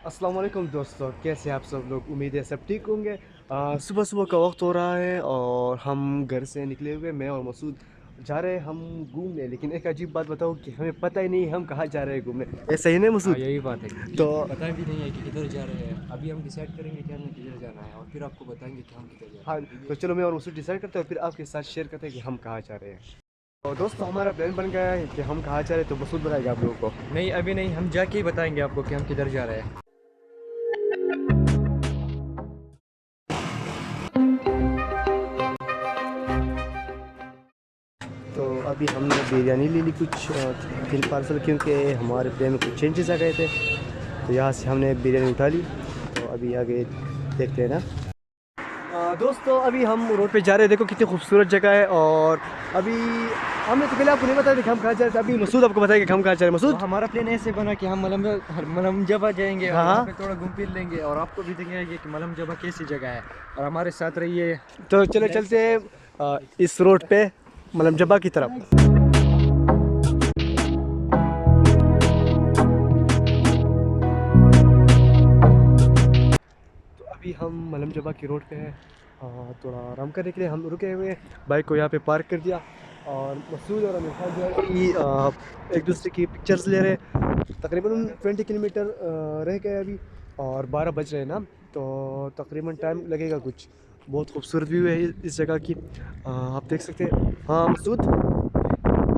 अस्सलाम वालेकुम दोस्तों, कैसे हैं आप सब लोग। उम्मीद है सब ठीक होंगे। सुबह सुबह का वक्त हो रहा है और हम घर से निकले हुए मैं और मसूद जा रहे हैं हम घूमने। लेकिन एक अजीब बात बताओ कि हमें पता ही नहीं हम कहाँ जा रहे हैं घूमने। ये सही नहीं हाँ, मसूद? यही बात है। तो पता भी नहीं है कि किधर जा रहे हैं। अभी हम डिसाइड करेंगे कि हमें किधर जाना है और फिर आपको बताएंगे कि हम किधर जा रहे हाँ, हैं, ठीक तो है। चलो मैं और मसूद डिसाइड करते हैं और फिर आपके साथ शेयर करते हैं कि हम कहाँ जा रहे हैं। तो दोस्तों हमारा प्लान बन गया है कि हम कहाँ जा रहे हैं, तो मसूद बताएगा आप लोगों को। नहीं, अभी नहीं, हम जाके ही बताएंगे आपको कि हम किधर जा रहे हैं। तो अभी हमने बिरयानी ले ली कुछ 3 पार्सल, क्योंकि हमारे प्लान में कुछ चेंजेस आ गए थे। तो यहाँ से हमने बिरयानी उठा ली। तो अभी आगे देखते हैं ना। दोस्तों अभी हम रोड पे जा रहे हैं, देखो कितनी खूबसूरत जगह है। और अभी हमने तो पहले आपको नहीं बताया था कि हम कहाँ जा रहे थे। अभी मसूद आपको बताएगा कि हम कहाँ जा रहे हैं। तो मसूद। हमारा प्लान ऐसे बना कि हम मलम जबा जाएंगे और हाँ वहाँ हाँ। पे थोड़ा घूम फिर लेंगे और आपको भी दिखाएंगे कि मलम जबा कैसी जगह है। और हमारे साथ रहिए। तो चलो चलते हैं इस रोड पे मलम जबा की तरफ। तो अभी हम मलम जबा की रोड पे हैं। थोड़ा आराम करने के लिए हम रुके हुए हैं। बाइक को यहाँ पे पार्क कर दिया और मसूद और अमीर खान जो है कि एक दूसरे की पिक्चर्स ले रहे हैं। तकरीबन 20 किलोमीटर रह गए अभी और 12 बज रहे हैं ना। तो तकरीबन टाइम लगेगा कुछ। बहुत खूबसूरत व्यू है इस जगह की। आप देख सकते हैं। हाँ मसूद,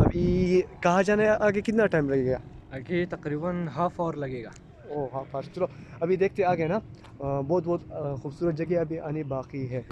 अभी कहाँ जाना है, आगे कितना टाइम लगेगा? आगे तकरीबन हाफ आवर लगेगा। ओह हाँ फास्ट, चलो अभी देखते आगे ना। बहुत बहुत खूबसूरत जगह अभी आने बाकी है।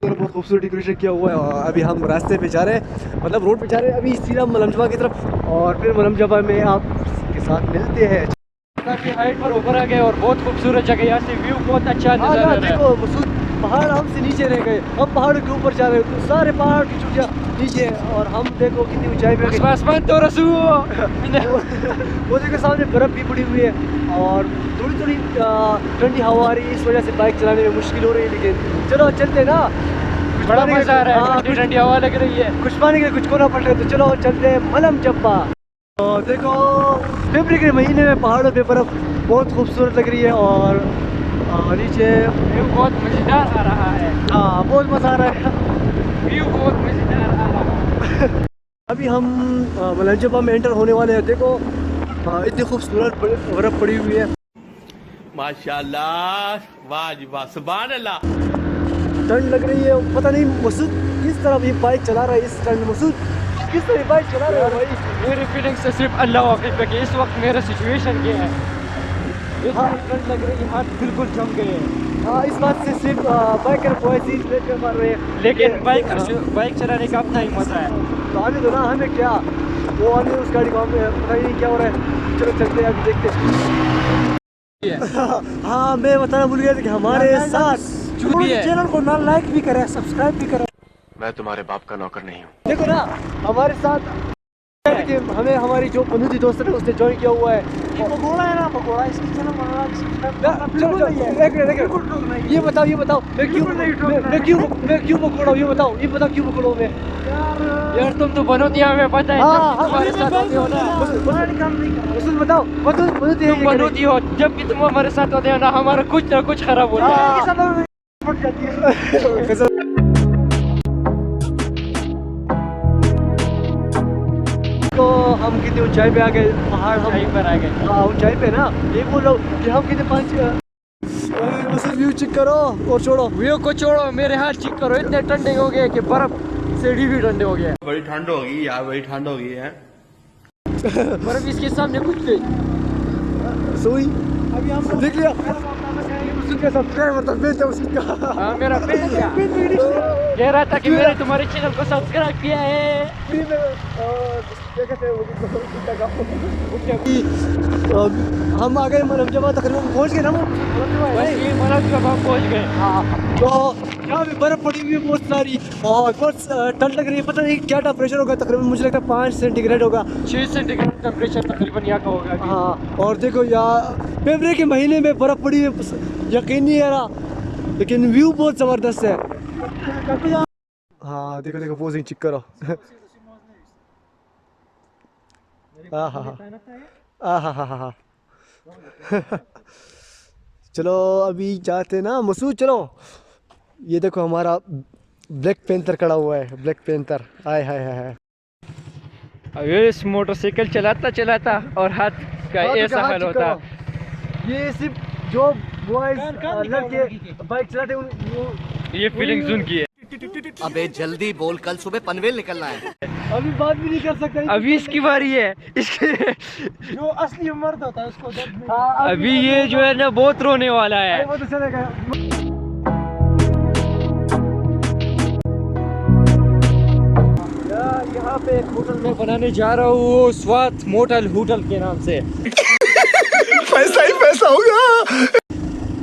बहुत खूबसूरत डेकोरेशन किया हुआ है। और अभी हम रास्ते पे जा रहे हैं, मतलब रोड पे जा रहे हैं अभी सीधा मलमजबा की तरफ। और फिर मलमजबा में आपके साथ मिलते हैं। काफी हाइट पर ऊपर आ गए और बहुत खूबसूरत जगह, यहाँ से व्यू बहुत अच्छा नजर आ रहा है। देखो मसूद, पहाड़ हमसे नीचे रह गए, हम पहाड़ों के ऊपर जा रहे हैं। तो सारे पहाड़ की चोटियाँ नीचे हैं और हम देखो कितनी ऊंचाई पे गए। आसमान तो रसू वो देखो सामने बर्फ भी पड़ी हुई है और थोड़ी थोड़ी ठंडी हवा आ रही है। इस वजह से बाइक चलाने में मुश्किल हो रही है। लेकिन चलो चलते हैं ना। कुछ बड़ा पाने के- मजा आ रहा है, हाँ, ठंडी ठंडी हवा लग रही है। कुछ पाने के लिए कुछ खोना पड़ रहा है। तो चलो चलते हैं मलम जब्बा। तो देखो फरवरी के महीने में पहाड़ों पे बर्फ बहुत खूबसूरत लग रही है और नीचे व्यू बहुत मजेदार आ रहा है। हाँ बहुत मज़ा आ रहा है। व्यू बहुत मजेदार आ रहा है। अभी हम मलम जब्बा में एंटर होने वाले हैं। देखो इतनी खूबसूरत बर्फ पड़ी हुई है। माशाल्लाह, वाह जी वाह, सुभान अल्लाह। ठंड लग रही है। पता नहीं मसूद किस तरह ये बाइक चला रहा है। इस ठंड मसूद किस तरह बाइक चला रहा है भाई। मेरी फीलिंग से सिर्फ अल्लाह वाकिफ है कि इस वक्त मेरा सिचुएशन क्या है। इतना ठंड लग रही है, हाथ बिल्कुल जम गए हैं। हाँ, इस बात से सिर्फ बाइकर बॉयज ही रिलेट कर पा रहे हैं। लेकिन बाइक चलाने का अपना ही मजा है। तो आने दो ना, हमें क्या वो आने उस गाड़ी को, हमें पता ही नहीं क्या हो रहा है। चलो चलते हैं अभी देखते हैं। हाँ मैं बताना भूल गया था कि हमारे साथ चैनल को ना लाइक भी करें, सब्सक्राइब भी करें। मैं तुम्हारे बाप का नौकर नहीं हूँ। देखो ना हमारे साथ कि हमें हमारी जो बंधु दोस्त है उसने ज्वाइन किया हुआ है। पकोड़ा है ना, पकोड़ा इसकी चैनल बनाना चलो ये बताओ मैं क्यों पकौड़ा हूँ, ये बताओ क्यों पकौड़ा हूँ मैं। यार तुम तो बनो दिया, हमें पता है। हाँ, जब तुम्हारे साथ होते हो ना, मसूद बताओ तुम बनोती हो, जब भी तुम हमारे साथ होते हो ना, हमारा कुछ ना कुछ खराब होता है। तो हम कितनी ऊंचाई पे आ गए, पहाड़ हम ऊंचाई पर आ गए। हाँ ऊंचाई पे ना, ये बोल रहा हूँ कि हम कितने 5 व्यू चेक करो और छोड़ो। व्यू को छोड़ो, मेरे हाथ चेक करो, इतने ठंडे हो गए कि बर्फ सीढ़ी भी ठंडे हो गए। बड़ी ठंड होगी यार, बड़ी ठंड होगी है। बर्फ इसके सामने कुछ नहीं। सोई अभी हम देख लिया। मसूद का सब्सक्राइबर था, बेच उसका। हाँ मेरा पेन कह रहा था कि मैंने तुम्हारे चैनल को सब्सक्राइब किया है फ्री में। क्या कहते हैं वो, हम आ गए मलम जमा, तकरीबन पहुंच गए ना वो बस ये मलक जब हम पहुंच गए। हाँ, तो यहाँ पे बर्फ पड़ी हुई है बहुत सारी और बहुत ठंड लग रही है। पता नहीं क्या टेम्परेचर होगा, तकरीबन मुझे लगता है 5 सेंटीग्रेड होगा। 6 सेंटीग्रेड टेम्परेचर तकरीबन यहाँ का होगा अभी। हाँ, और देखो यहाँ फरवरी के महीने में बर्फ पड़ी हुई है, यकीन नहीं आ रहा, लेकिन व्यू बहुत ज़बरदस्त है। हाँ देखो देखो, पोजिंग चेक करो। हाँ हाँ हाँ हाँ हाँ हाँ हाँ। चलो अभी जाते ना मसूद, चलो। ये देखो हमारा ब्लैक पेंथर खड़ा हुआ है, ब्लैक पेंथर। हाय हाय हाय हाय। अब ये इस मोटरसाइकिल चलाता चलाता और हाथ का ऐसा हाल होता। ये सिर्फ जो बॉयज लड़के बाइक चलाते ये फीलिंग्स उनकी है। अबे जल्दी बोल, कल सुबह पनवेल निकलना है। अभी बात भी नहीं कर सकते। अभी इसकी बारी है, इसके जो असली मर्द होता है उसको दर्द अभी ये जो है ना बहुत रोने वाला है। वो तो चलेगा। यहाँ पे एक होटल में बनाने जा रहा हूँ, स्वाद मोटल होटल के नाम से। पैसा ही पैसा होगा।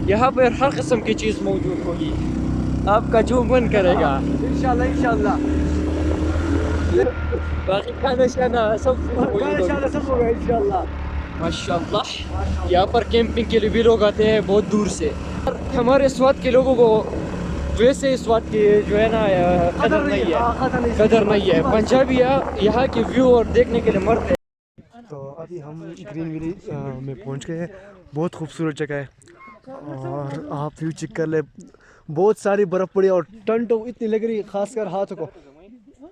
यहाँ पर हर किस्म की चीज़ मौजूद होगी, आपका जो मन करेगा। इंशाल्लाह इंशाल्लाह। बाकी खाना शाना सब सब होगा इंशाल्लाह। माशाल्लाह। यहाँ पर कैंपिंग के लिए भी लोग आते हैं बहुत दूर से। और हमारे स्वाद के लोगों को वैसे स्वाद की जो है ना कदर नहीं है, कदर नहीं है। पंजाबी यहाँ के व्यू और देखने के लिए मरते हैं। तो अभी हम ग्रीन विलेज में पहुंच गए हैं। बहुत खूबसूरत जगह है और आप व्यू चेक कर ले। बहुत सारी बर्फ़ पड़ी और ठंड तो इतनी लग रही है, खासकर हाथों को,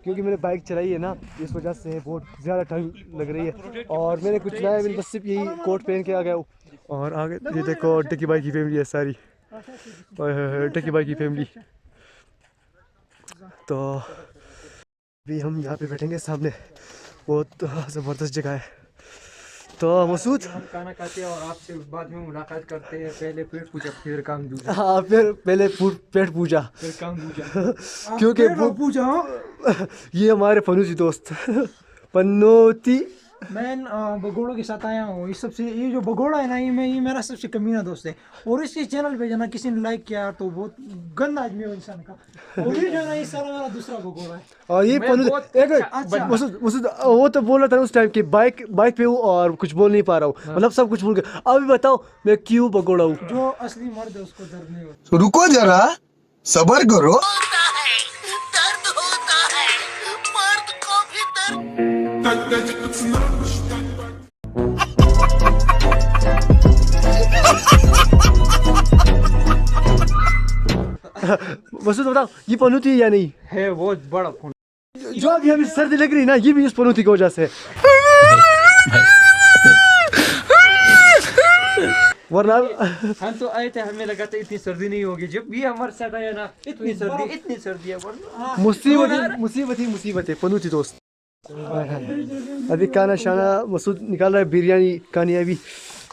क्योंकि मैंने बाइक चलाई है ना, इस वजह से बहुत ज़्यादा ठंड लग रही है। और मैंने कुछ लाया, मैंने बस सिर्फ यही कोट पहन के आ गया हूँ। और आगे ये देखो टकी बाइक की फैमिली है सारी, टकी बाइक की फैमिली। तो अभी हम यहाँ पे बैठेंगे सामने, बहुत ज़बरदस्त जगह है। तो मसूद हम खाना खाते हैं और आपसे बाद में मुलाकात करते हैं। पहले पेट पूजा फिर काम दूजा। हाँ, फिर पहले पेट पूजा, फिर काम दूजा। क्योंकि ये हमारे फनूसी दोस्त पन्नोती। मैं भगोड़ों के साथ आया हूँ। इस सबसे ये जो भगोड़ा है ना, ये मेरा सबसे कमीना दोस्त है। और इसके चैनल पे जाना किसी ने लाइक किया तो बहुत गंदा आदमी है इंसान का। और ये जो है ना, इस सारा मेरा दूसरा भगोड़ा है। और ये मसूद वो तो बोल रहा था उस टाइम कि बाइक पे हूँ और कुछ बोल नहीं पा रहा हूँ, मतलब सब कुछ भूल गया। अभी बताओ मैं क्यों भगोड़ा हूँ? जो असली मर्द है उसको दर्द नहीं होता। रुको जरा, सबर करो। दर्द होता है, मर्द को भी दर्द। मसूद बताओ ये पनौती है या नहीं है? बहुत बड़ा फोन। जो अभी हमें सर्दी लग रही है ना, ये भी इस पनौती की वजह से। वरना हम तो आए थे, हमें लगा था इतनी सर्दी नहीं होगी। जब भी हमारे साथ आया ना, इतनी सर्दी है। वरना मुसीबत है पनौती दोस्त। अभी खाना शाना मसूद निकाल रहा है, बिरयानी खानी है अभी।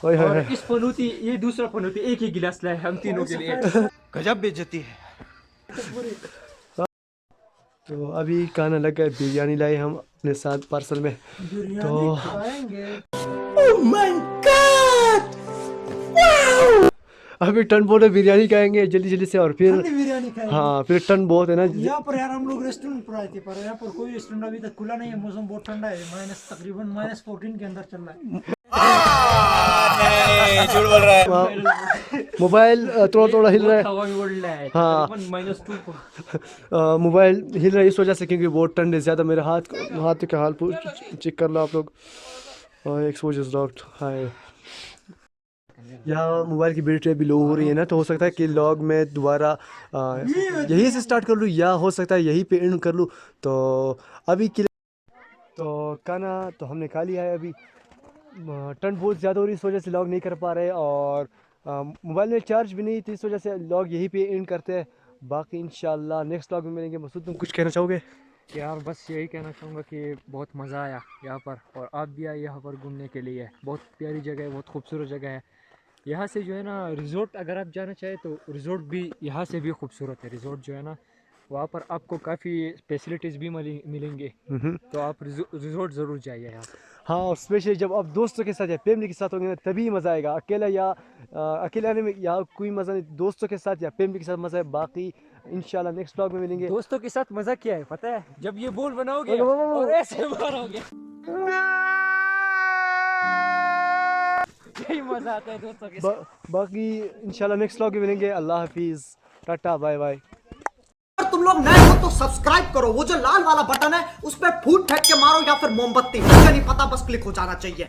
और इस पनौती, ये दूसरा पनौती एक ही गिलास लाए हम तीनों के लिए। गजब बेइज्जती है। तो अभी खाना लग गया, बिरयानी लाए हम अपने साथ पार्सल में। तो अभी टन बहुत है, बिरयानी खाएंगे जल्दी जल्दी से। और फिर बिरयानी खाएंगे। हाँ, फिर टन बहुत है ना। यहाँ पर यार हम लोग रेस्टोरेंट पर आए थे, पर यहाँ पर कोई रेस्टोरेंट अभी तक खुला नहीं है। मौसम बहुत ठंडा है, तकरीबन -14 के अंदर चल रहा है। झूठ बोल रहा है। मोबाइल थोड़ा थोड़ा हिल रहा है। हवा में उड़ रहा है। हाँ। -2 मोबाइल हिल रहा है इस वजह से, क्योंकि बहुत ठंड है ज़्यादा। मेरे हाथ का हाल चेक कर लो आप लोग। Exposure locked. हाय, यहाँ मोबाइल की बैटरी अभी लो हो रही है ना, तो हो सकता है कि लॉग में दोबारा यहीं से स्टार्ट कर लूँ, या हो सकता है यहीं पे एंड कर लूँ। तो अभी के लिए तो खाना तो हमने खा लिया है। अभी ठंड बहुत ज़्यादा हो रही है, इस वजह से लॉग नहीं कर पा रहे। और मोबाइल में चार्ज भी नहीं थी, इस वजह से लॉग यहीं पे एंड करते हैं। बाकी इंशाल्लाह नेक्स्ट लॉग में मिलेंगे। मसूद तुम कुछ कहना चाहोगे? यार बस यही कहना चाहूँगा कि बहुत मज़ा आया यहाँ पर, और आप भी आए यहाँ पर घूमने के लिए। बहुत प्यारी जगह है, बहुत खूबसूरत जगह है। यहाँ से जो है ना रिजॉर्ट अगर आप जाना चाहें तो रिजॉर्ट भी यहाँ से भी खूबसूरत है। रिजॉर्ट जो है ना वहाँ पर आपको काफ़ी फैसिलिटीज़ भी मिलेंगे, तो आप रिजॉर्ट ज़रूर जाइए यहाँ। हाँ, और स्पेशली जब आप दोस्तों के साथ या फैमिली के साथ होंगे ना तभी मज़ा आएगा। अकेला या अकेले आने में या कोई मज़ा नहीं, दोस्तों के साथ या फैमिली के साथ मज़ा है। बाकी इंशाल्लाह नेक्स्ट व्लॉग में मिलेंगे। दोस्तों के साथ मज़ा क्या है पता है? जब ये बॉल बनाओगे और ऐसे मारोगे, यही मज़ा आता है दोस्तों के साथ। बाकी इंशाल्लाह नेक्स्ट व्लॉग में मिलेंगे। अल्लाह हाफिज़, टाटा, बाय बाय। अगर तुम लोग नए हो तो सब्सक्राइब करो, वो जो लाल वाला बटन है उस पर फूट फेंक के मारो या फिर मोमबत्ती, मुझे नहीं पता, बस क्लिक हो जाना चाहिए।